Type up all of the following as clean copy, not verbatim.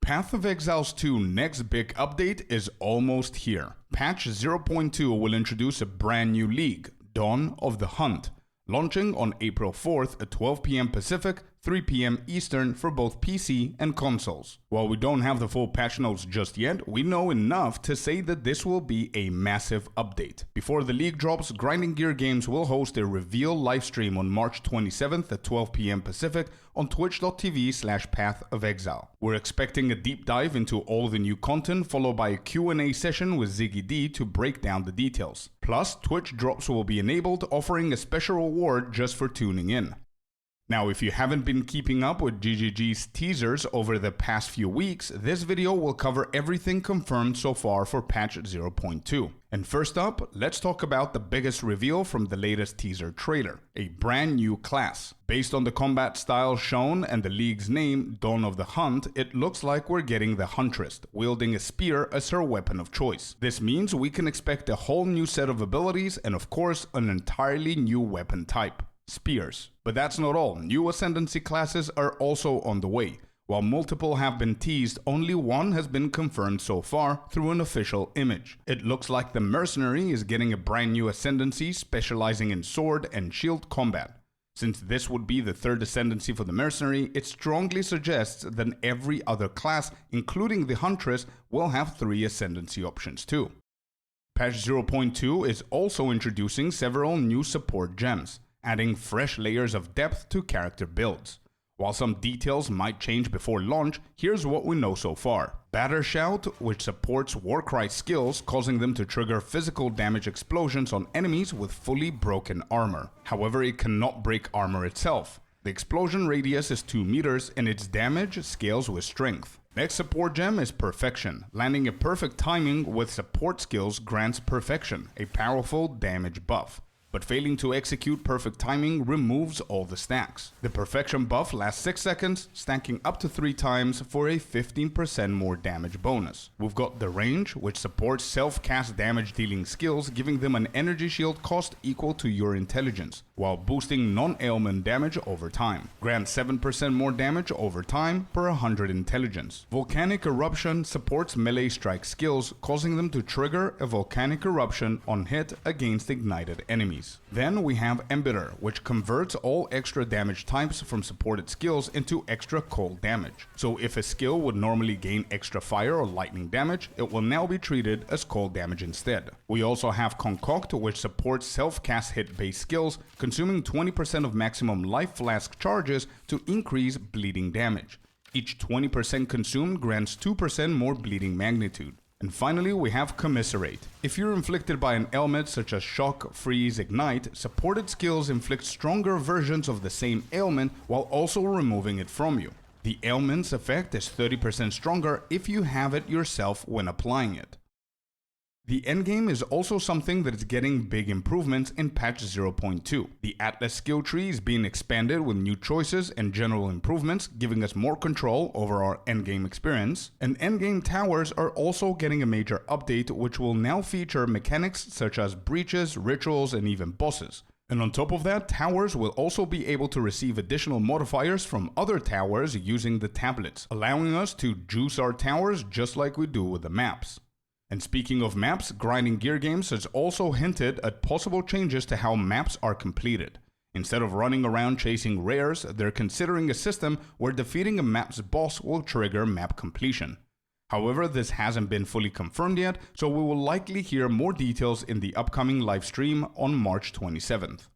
Path of Exile's 2 next big update is almost here. Patch 0.2 will introduce a brand new league, Dawn of the Hunt, launching on April 4th at 12 p.m. Pacific, 3 p.m. Eastern for both PC and consoles. While we don't have the full patch notes just yet, we know enough to say that this will be a massive update. Before the league drops, Grinding Gear Games will host a reveal livestream on March 27th at 12 p.m. Pacific on twitch.tv/pathofexile. We're expecting a deep dive into all the new content, followed by a Q&A session with Ziggy D to break down the details. Plus, Twitch drops will be enabled, offering a special reward just for tuning in. Now, if you haven't been keeping up with GGG's teasers over the past few weeks, this video will cover everything confirmed so far for patch 0.2. And first up, let's talk about the biggest reveal from the latest teaser trailer, a brand new class. Based on the combat style shown and the league's name, Dawn of the Hunt, it looks like we're getting the Huntress, wielding a spear as her weapon of choice. This means we can expect a whole new set of abilities and of course an entirely new weapon type. Spears. But that's not all. New ascendancy classes are also on the way. While multiple have been teased, only one has been confirmed so far through an official image. It looks like the Mercenary is getting a brand new ascendancy specializing in sword and shield combat. Since this would be the third ascendancy for the Mercenary, it strongly suggests that every other class, including the Huntress, will have 3 ascendancy options too. Patch 0.2 is also introducing several new support gems, adding fresh layers of depth to character builds. While some details might change before launch, here's what we know so far. Batter Shout, which supports Warcry skills, causing them to trigger physical damage explosions on enemies with fully broken armor. However, it cannot break armor itself. The explosion radius is 2 meters and its damage scales with strength. Next support gem is Perfection. Landing a perfect timing with support skills grants Perfection, a powerful damage buff. But failing to execute perfect timing removes all the stacks. The Perfection buff lasts 6 seconds, stacking up to 3 times for a 15% more damage bonus. We've got the Range, which supports self-cast damage dealing skills, giving them an energy shield cost equal to your intelligence, while boosting non-ailment damage over time. Grants 7% more damage over time per 100 intelligence. Volcanic Eruption supports melee strike skills, causing them to trigger a volcanic eruption on hit against ignited enemies. Then we have Embitter, which converts all extra damage types from supported skills into extra cold damage. So if a skill would normally gain extra fire or lightning damage, it will now be treated as cold damage instead. We also have Concoct, which supports self-cast hit-based skills, consuming 20% of maximum life flask charges to increase bleeding damage. Each 20% consumed grants 2% more bleeding magnitude. And finally, we have Commiserate. If you're inflicted by an ailment such as Shock, Freeze, Ignite, supported skills inflict stronger versions of the same ailment while also removing it from you. The ailment's effect is 30% stronger if you have it yourself when applying it. The endgame is also something that is getting big improvements in patch 0.2. The Atlas skill tree is being expanded with new choices and general improvements, giving us more control over our endgame experience. And endgame towers are also getting a major update, which will now feature mechanics such as breaches, rituals, and even bosses. And on top of that, towers will also be able to receive additional modifiers from other towers using the tablets, allowing us to juice our towers just like we do with the maps. And speaking of maps, Grinding Gear Games has also hinted at possible changes to how maps are completed. Instead of running around chasing rares, they're considering a system where defeating a map's boss will trigger map completion. However, this hasn't been fully confirmed yet, so we will likely hear more details in the upcoming livestream on March 27th.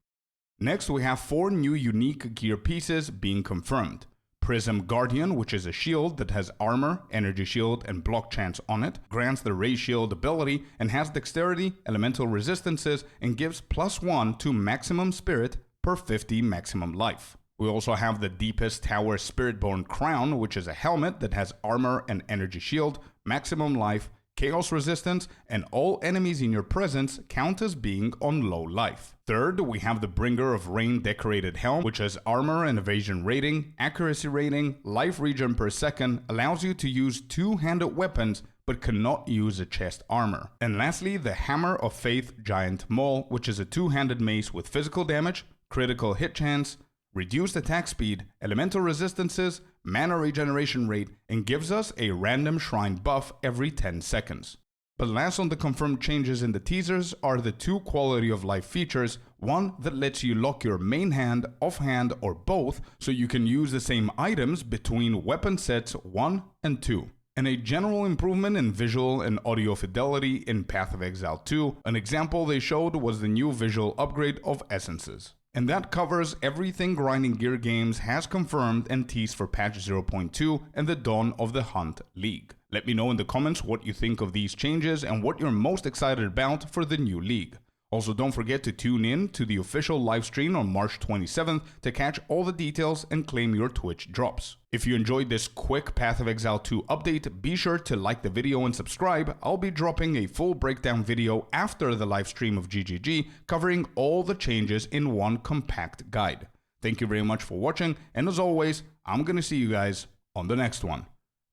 Next, we have 4 new unique gear pieces being confirmed. Prism Guardian, which is a shield that has armor, energy shield, and block chance on it, grants the Ray Shield ability and has dexterity, elemental resistances, and gives +1 to maximum spirit per 50 maximum life. We also have the Deepest Tower Spiritborn Crown, which is a helmet that has armor and energy shield, maximum life, chaos resistance, and all enemies in your presence count as being on low life. Third, we have the Bringer of Rain Decorated Helm, which has armor and evasion rating, accuracy rating, life regen per second, allows you to use 2-handed weapons, but cannot use a chest armor. And lastly, the Hammer of Faith Giant Maul, which is a 2-handed mace with physical damage, critical hit chance, reduced attack speed, elemental resistances, mana regeneration rate, and gives us a random shrine buff every 10 seconds. But last on the confirmed changes in the teasers are the 2 quality of life features, one that lets you lock your main hand, offhand, or both so you can use the same items between weapon sets 1 and 2. And a general improvement in visual and audio fidelity in Path of Exile 2. An example they showed was the new visual upgrade of essences. And that covers everything Grinding Gear Games has confirmed and teased for patch 0.2 and the Dawn of the Hunt League. Let me know in the comments what you think of these changes and what you're most excited about for the new league. Also, don't forget to tune in to the official livestream on March 27th to catch all the details and claim your Twitch drops. If you enjoyed this quick Path of Exile 2 update, be sure to like the video and subscribe. I'll be dropping a full breakdown video after the livestream of GGG, covering all the changes in one compact guide. Thank you very much for watching, and as always, I'm gonna see you guys on the next one.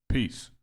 Peace.